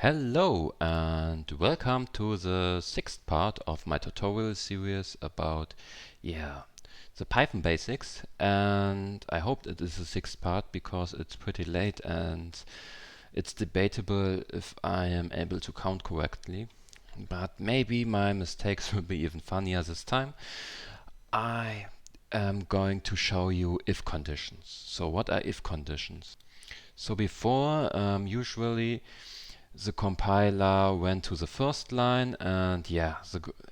Hello and welcome to the sixth part of my tutorial series about the Python basics, and I hope it is the sixth part because it's pretty late and it's debatable if I am able to count correctly, but maybe my mistakes will be even funnier this time. I am going to show you if conditions. So what are if conditions? So before, usually the compiler went to the first line and the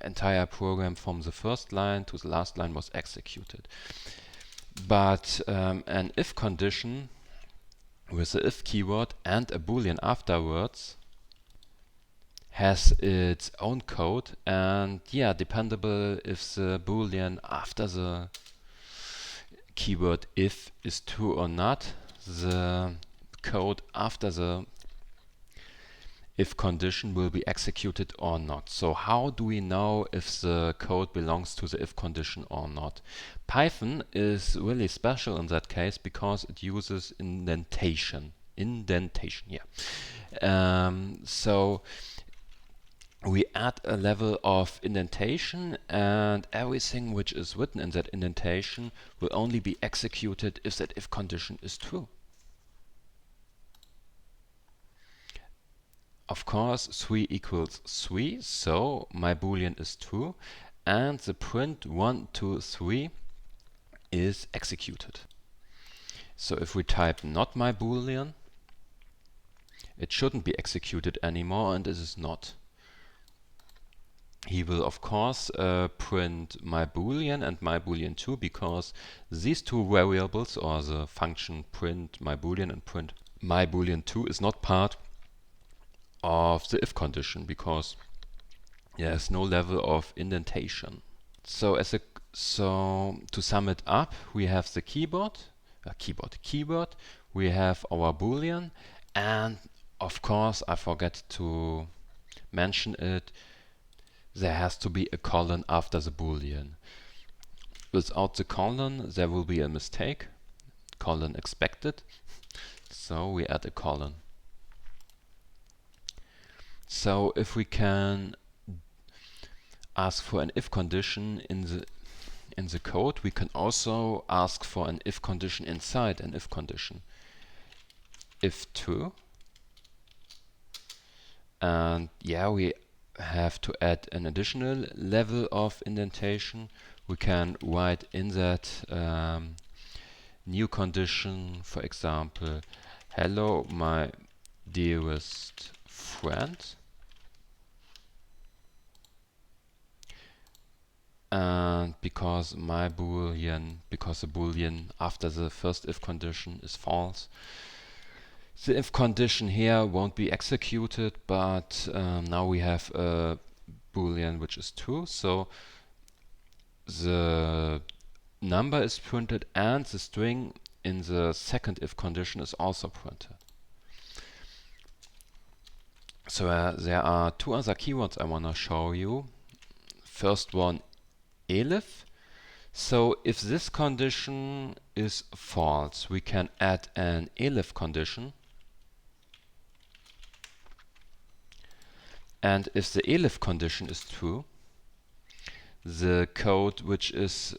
entire program from the first line to the last line was executed. But an if condition with the if keyword and a boolean afterwards has its own code, and dependable if the boolean after the keyword if is true or not, the code after the if condition will be executed or not. So how do we know if the code belongs to the if condition or not? Python is really special in that case because it uses indentation. So we add a level of indentation, and everything which is written in that indentation will only be executed if that if condition is true. Of course, 3 equals 3, so my boolean is true, and the print 1, 2, 3 is executed. So if we type not my boolean, it shouldn't be executed anymore, and it is not. He will of course print my boolean and my boolean 2, because these two variables, or the function print my boolean and print my boolean 2, is not part of the if condition because there's no level of indentation. So to sum it up, we have the keyword, we have our boolean, and of course I forget to mention it, there has to be a colon after the boolean. Without the colon there will be a mistake, colon expected, so we add a colon. So if we can ask for an if condition in the code, we can also ask for an if condition inside an if condition. If true, and we have to add an additional level of indentation. We can write in that new condition, for example, hello my dearest friend, and because the boolean after the first if condition is false, the if condition here won't be executed, but now we have a boolean which is true, so the number is printed and the string in the second if condition is also printed. So there are two other keywords I want to show you. First one, elif. So if this condition is false, we can add an elif condition. And if the elif condition is true, the code which is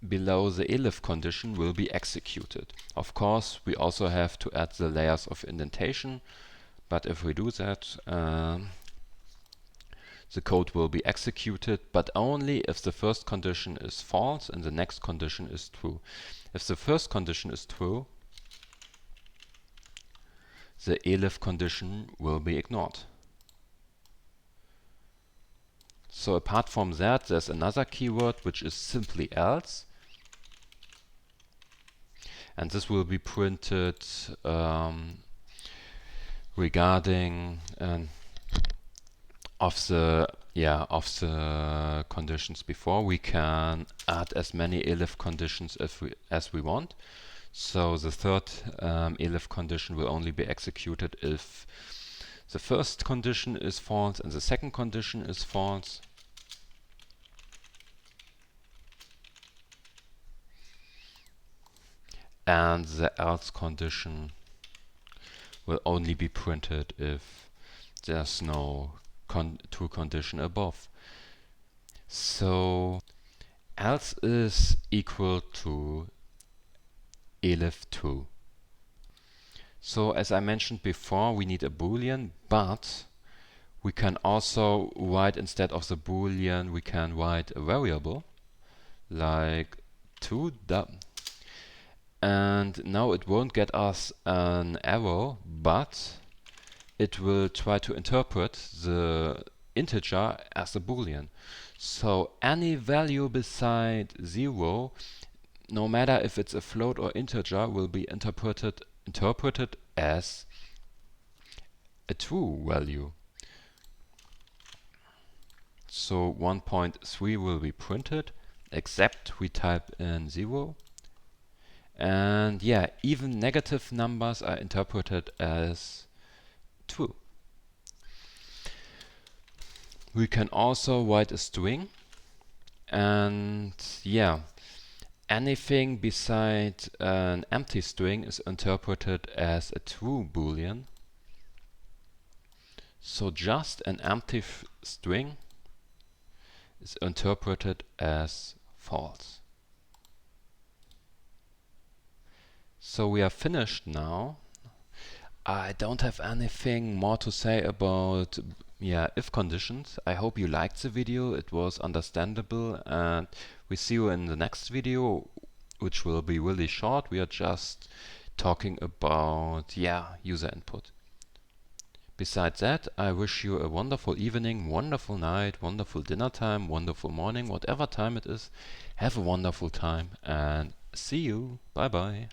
below the elif condition will be executed. Of course, we also have to add the layers of indentation, but if we do that, the code will be executed, but only if the first condition is false and the next condition is true. If the first condition is true, the elif condition will be ignored. So apart from that, there's another keyword which is simply else, and this will be printed regarding of the conditions before. We can add as many elif conditions as we want. So the third elif condition will only be executed if the first condition is false and the second condition is false. And the else condition will only be printed if there's no true condition above. So else is equal to elif true. So as I mentioned before, we need a boolean, but we can also write, instead of the boolean, we can write a variable like to the, and now it won't get us an arrow, but it will try to interpret the integer as a boolean. So any value beside 0, no matter if it's a float or integer, will be interpreted as a true value. So 1.3 will be printed, except we type in 0. And yeah, even negative numbers are interpreted as true. We can also write a string, and yeah, anything beside an empty string is interpreted as a true boolean. So just an empty string is interpreted as false. So we are finished now. I don't have anything more to say about if conditions. I hope you liked the video. It was understandable, and we see you in the next video, which will be really short. We are just talking about user input. Besides that, I wish you a wonderful evening, wonderful night, wonderful dinner time, wonderful morning, whatever time it is. Have a wonderful time and see you. Bye bye.